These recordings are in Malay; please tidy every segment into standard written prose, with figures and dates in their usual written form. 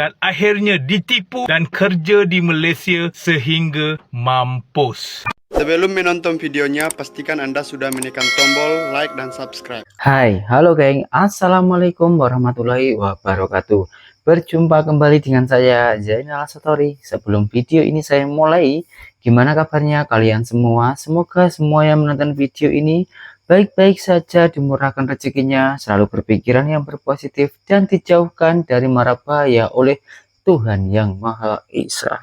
dan akhirnya ditipu dan kerja di Malaysia sehingga mampus. Sebelum menonton videonya, pastikan Anda sudah menekan tombol like dan subscribe. Hai, halo geng, assalamualaikum warahmatullahi wabarakatuh. Berjumpa kembali dengan saya Zainal Satori. Sebelum video ini saya mulai, gimana kabarnya kalian semua? Semoga semua yang menonton video ini baik-baik saja, dimurahkan rezekinya, selalu berpikiran yang berpositif dan dijauhkan dari mara bahaya oleh Tuhan Yang Maha Esa.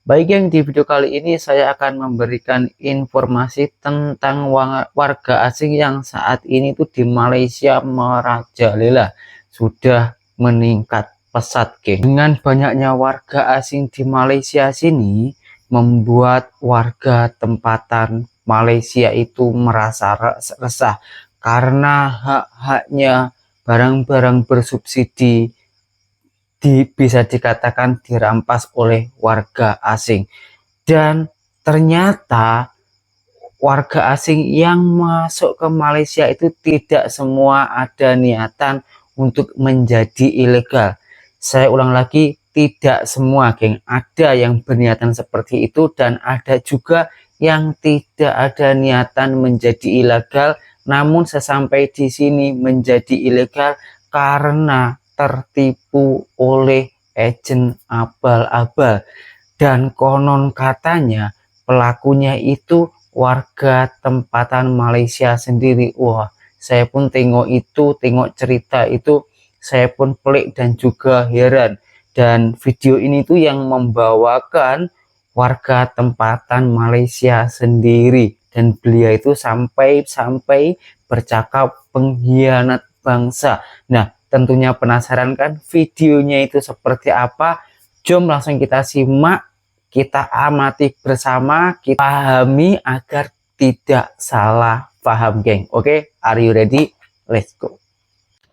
Baik yang di video kali ini saya akan memberikan informasi tentang warga asing yang saat ini tuh di Malaysia merajalela, sudah meningkat pesat geng. Dengan banyaknya warga asing di Malaysia sini membuat warga tempatan Malaysia itu merasa resah karena hak-haknya barang-barang bersubsidi bisa dikatakan dirampas oleh warga asing. Dan ternyata warga asing yang masuk ke Malaysia itu tidak semua ada niatan untuk menjadi ilegal. Saya ulang lagi, tidak semua geng, ada yang berniatan seperti itu dan ada juga yang tidak ada niatan menjadi ilegal, namun sesampai di sini menjadi ilegal karena tertipu oleh agen abal-abal. Dan konon katanya pelakunya itu warga tempatan Malaysia sendiri. Wah, saya pun tengok cerita itu, saya pun pelik dan juga heran. Dan video ini tuh yang membawakan warga tempatan Malaysia sendiri, dan beliau itu sampai bercakap pengkhianat bangsa. Nah, tentunya penasaran kan videonya itu seperti apa? Jom langsung kita simak, kita amati bersama, kita pahami agar tidak salah paham geng. Oke, are you ready? Let's go.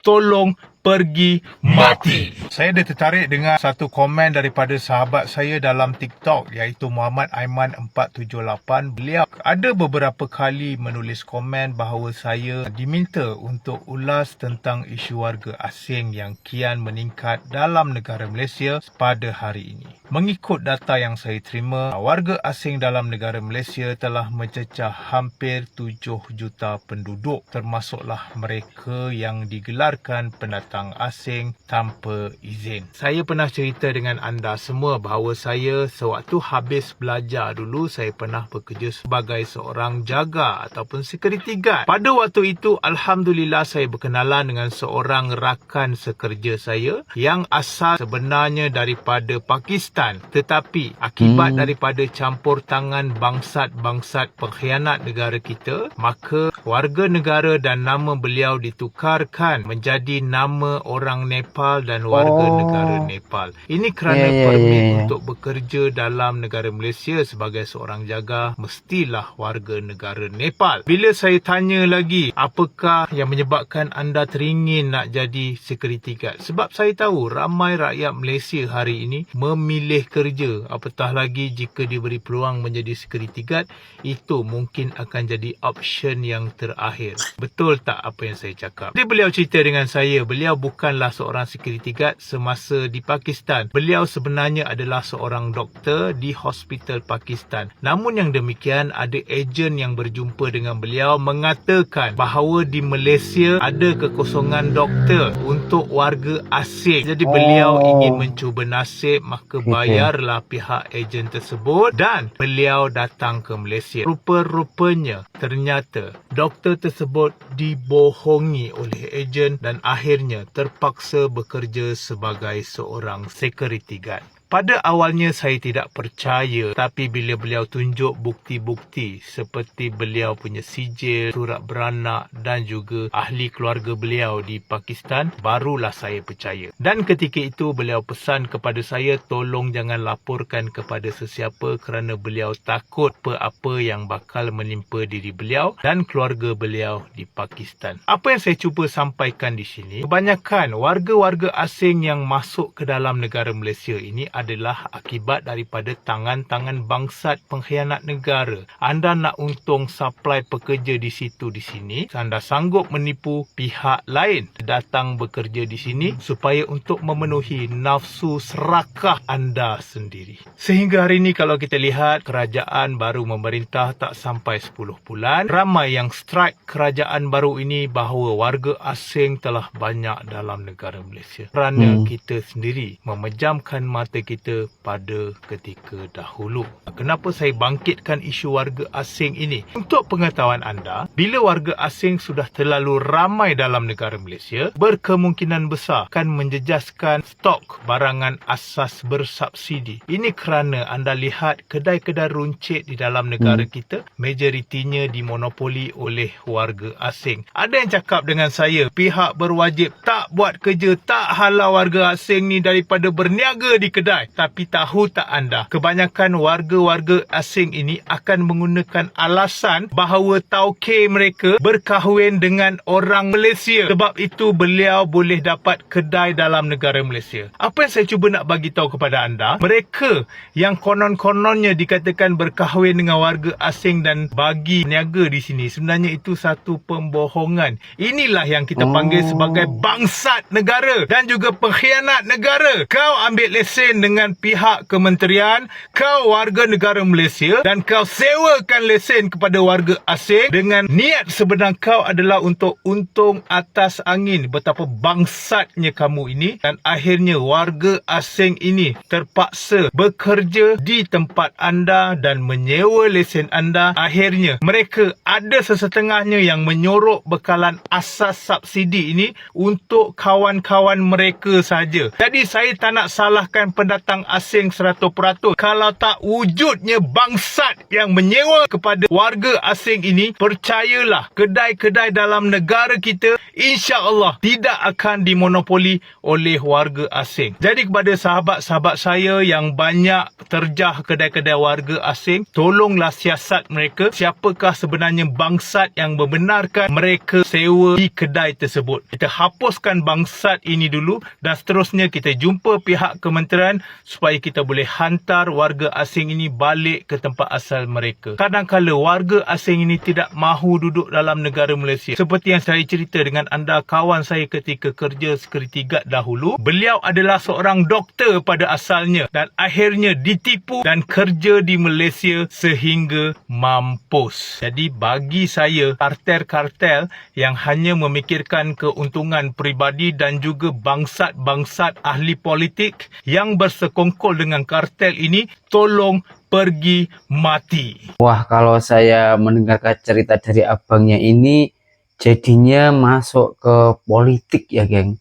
Tolong pergi mati. Saya dah tertarik dengan satu komen daripada sahabat saya dalam TikTok, iaitu Muhammad Aiman 478. Beliau ada beberapa kali menulis komen bahawa saya diminta untuk ulas tentang isu warga asing yang kian meningkat dalam negara Malaysia pada hari ini. Mengikut data yang saya terima, warga asing dalam negara Malaysia telah mencecah hampir 7 juta penduduk, termasuklah mereka yang digelarkan pendatang asing tanpa izin. Saya pernah cerita dengan anda semua bahawa saya sewaktu habis belajar dulu, saya pernah bekerja sebagai seorang jaga ataupun security guard. Pada waktu itu, alhamdulillah, saya berkenalan dengan seorang rakan sekerja saya yang asal sebenarnya daripada Pakistan, tetapi akibat daripada campur tangan bangsat-bangsat pengkhianat negara kita, maka warga negara dan nama beliau ditukarkan menjadi nama orang Nepal dan warga negara Nepal. Ini kerana permit untuk bekerja dalam negara Malaysia sebagai seorang jaga mestilah warga negara Nepal. Bila saya tanya lagi, apakah yang menyebabkan anda teringin nak jadi security guard? Sebab saya tahu ramai rakyat Malaysia hari ini memilih kerja, apatah lagi jika diberi peluang menjadi security guard, itu mungkin akan jadi option yang terakhir. Betul tak apa yang saya cakap? Jadi beliau cerita dengan saya, beliau bukanlah seorang security guard semasa di Pakistan. Beliau sebenarnya adalah seorang doktor di hospital Pakistan. Namun yang demikian, ada ejen yang berjumpa dengan beliau mengatakan bahawa di Malaysia ada kekosongan doktor untuk warga asing. Jadi beliau ingin mencuba nasib, maka bayarlah pihak ejen tersebut dan beliau datang ke Malaysia. Rupa-rupanya ternyata doktor tersebut dibohongi oleh ejen dan akhirnya terpaksa bekerja sebagai seorang security guard. Pada awalnya saya tidak percaya, tapi bila beliau tunjuk bukti-bukti seperti beliau punya sijil, surat beranak dan juga ahli keluarga beliau di Pakistan, barulah saya percaya. Dan ketika itu beliau pesan kepada saya, tolong jangan laporkan kepada sesiapa kerana beliau takut apa yang bakal menimpa diri beliau dan keluarga beliau di Pakistan. Apa yang saya cuba sampaikan di sini, kebanyakan warga-warga asing yang masuk ke dalam negara Malaysia ini adalah akibat daripada tangan-tangan bangsat pengkhianat negara. Anda nak untung supply pekerja di situ di sini, anda sanggup menipu pihak lain datang bekerja di sini supaya untuk memenuhi nafsu serakah anda sendiri. Sehingga hari ini kalau kita lihat kerajaan baru memerintah tak sampai 10 bulan, ramai yang strike kerajaan baru ini bahawa warga asing telah banyak dalam negara Malaysia. Kerana kita sendiri memejamkan mata kita pada ketika dahulu. Kenapa saya bangkitkan isu warga asing ini? Untuk pengetahuan anda, bila warga asing sudah terlalu ramai dalam negara Malaysia, berkemungkinan besar akan menjejaskan stok barangan asas bersubsidi. Ini kerana anda lihat kedai-kedai runcit di dalam negara kita, majoritinya dimonopoli oleh warga asing. Ada yang cakap dengan saya, pihak berwajib tak buat kerja, tak halau warga asing ni daripada berniaga di kedai. Tapi tahu tak anda, kebanyakan warga-warga asing ini akan menggunakan alasan bahawa tauke mereka berkahwin dengan orang Malaysia. Sebab itu beliau boleh dapat kedai dalam negara Malaysia. Apa yang saya cuba nak bagi tahu kepada anda, mereka yang konon-kononnya dikatakan berkahwin dengan warga asing dan bagi niaga di sini, sebenarnya itu satu pembohongan. Inilah yang kita panggil sebagai bangsat negara dan juga pengkhianat negara. Kau ambil lesen dengan pihak kementerian, kau warga negara Malaysia, dan kau sewakan lesen kepada warga asing dengan niat sebenar kau adalah untuk untung atas angin. Betapa bangsatnya kamu ini, dan akhirnya warga asing ini terpaksa bekerja di tempat anda dan menyewa lesen anda. Akhirnya mereka ada sesetengahnya yang menyorok bekalan asas subsidi ini untuk kawan-kawan mereka saja. Jadi saya tak nak salahkan pendatang asing 100%. Kalau tak wujudnya bangsat yang menyewa kepada warga asing ini, percayalah kedai-kedai dalam negara kita insya-Allah tidak akan dimonopoli oleh warga asing. Jadi kepada sahabat-sahabat saya yang banyak terjah kedai-kedai warga asing, tolonglah siasat mereka. Siapakah sebenarnya bangsat yang membenarkan mereka sewa di kedai tersebut? Kita hapuskan bangsat ini dulu dan seterusnya kita jumpa pihak kementerian supaya kita boleh hantar warga asing ini balik ke tempat asal mereka. Kadang-kadang warga asing ini tidak mahu duduk dalam negara Malaysia. Seperti yang saya cerita dengan anda, kawan saya ketika kerja security guard dahulu, beliau adalah seorang doktor pada asalnya dan akhirnya ditipu dan kerja di Malaysia sehingga mampus. Jadi bagi saya, kartel-kartel yang hanya memikirkan keuntungan peribadi dan juga bangsat-bangsat ahli politik yang bersekongkol dengan kartel ini, tolong pergi mati. Wah, kalau saya mendengarkan cerita dari abangnya ini, jadinya masuk ke politik ya, geng.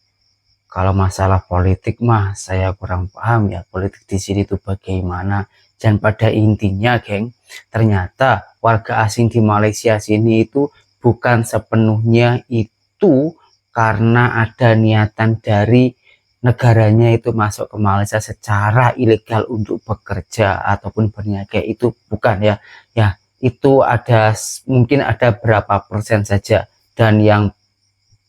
Kalau masalah politik mah saya kurang paham ya, politik di sini tuh bagaimana. Dan pada intinya, geng, ternyata warga asing di Malaysia sini itu bukan sepenuhnya itu karena ada niatan dari negaranya itu masuk ke Malaysia secara ilegal untuk bekerja ataupun berniaga, itu bukan ya. Ya, itu ada mungkin ada berapa persen saja. Dan yang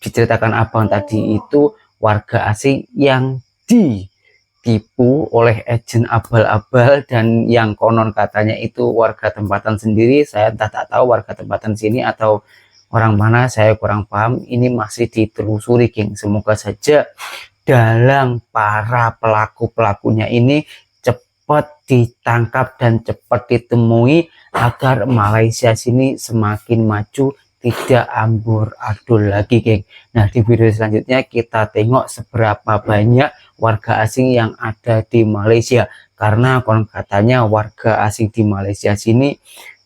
diceritakan abang tadi itu warga asing yang ditipu oleh agen abal-abal dan yang konon katanya itu warga tempatan sendiri. Saya tak tahu warga tempatan sini atau orang mana, saya kurang paham. Ini masih ditelusuri, geng. Semoga saja dalang para pelaku-pelakunya ini cepat ditangkap dan cepat ditemui agar Malaysia sini semakin maju, tidak amburadul lagi, geng. Nah, di video selanjutnya kita tengok seberapa banyak warga asing yang ada di Malaysia, karena konon katanya warga asing di Malaysia sini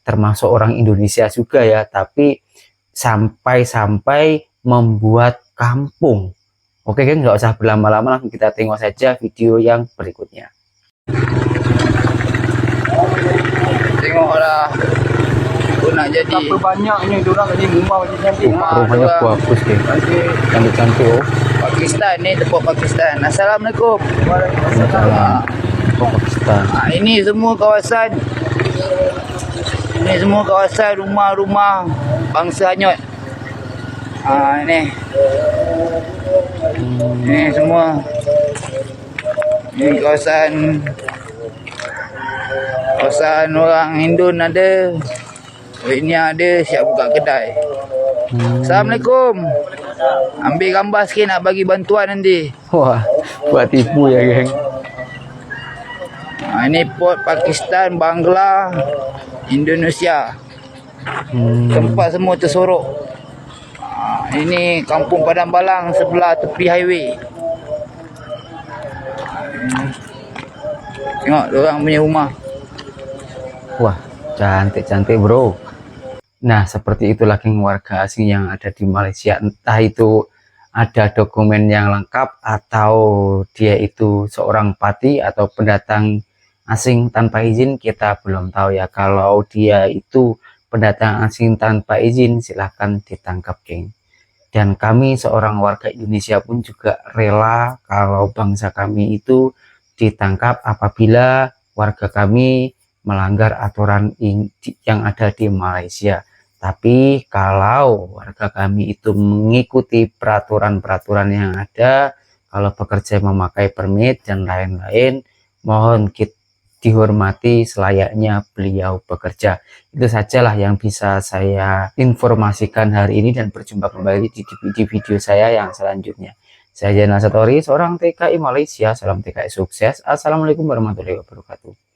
termasuk orang Indonesia juga ya, tapi sampai-sampai membuat kampung. Oke, geng, nggak usah berlama-lama, langsung kita tengok saja video yang berikutnya. Tengoklah, nak jadi berapa banyaknya diorang ni rumah macam cantik. Rumahnya bagus, geng. Cantik-cantik. Oh, Pakistan ni, tepuk Pakistan. Assalamualaikum. Waalaikumsalam. Pakistan. Ini semua kawasan. Ini semua kawasan rumah-rumah bangsa Hanyut. Ini. Ini semua. Ini kawasan orang Indon ada. Ini ada siap buka kedai. Assalamualaikum. Ambil gambar sikit nak bagi bantuan nanti. Wah, buat tipu ya geng. Ini port Pakistan, Bangla, Indonesia. Tempat semua tersorok. Ini kampung Padang Balang sebelah tepi highway. Tengok orang punya rumah. Wah, cantik-cantik bro. Nah, seperti itulah geng warga asing yang ada di Malaysia. Entah itu ada dokumen yang lengkap atau dia itu seorang pati atau pendatang asing tanpa izin, kita belum tahu ya. Kalau dia itu pendatang asing tanpa izin, silahkan ditangkap geng. Dan kami seorang warga Indonesia pun juga rela kalau bangsa kami itu ditangkap apabila warga kami melanggar aturan yang ada di Malaysia. Tapi kalau warga kami itu mengikuti peraturan-peraturan yang ada, kalau bekerja memakai permit dan lain-lain, mohon kita dihormati selayaknya beliau bekerja. Itu sajalah yang bisa saya informasikan hari ini, dan berjumpa kembali di video saya yang selanjutnya. Saya Zainal Satori, seorang TKI Malaysia. Salam TKI sukses. Assalamualaikum warahmatullahi wabarakatuh.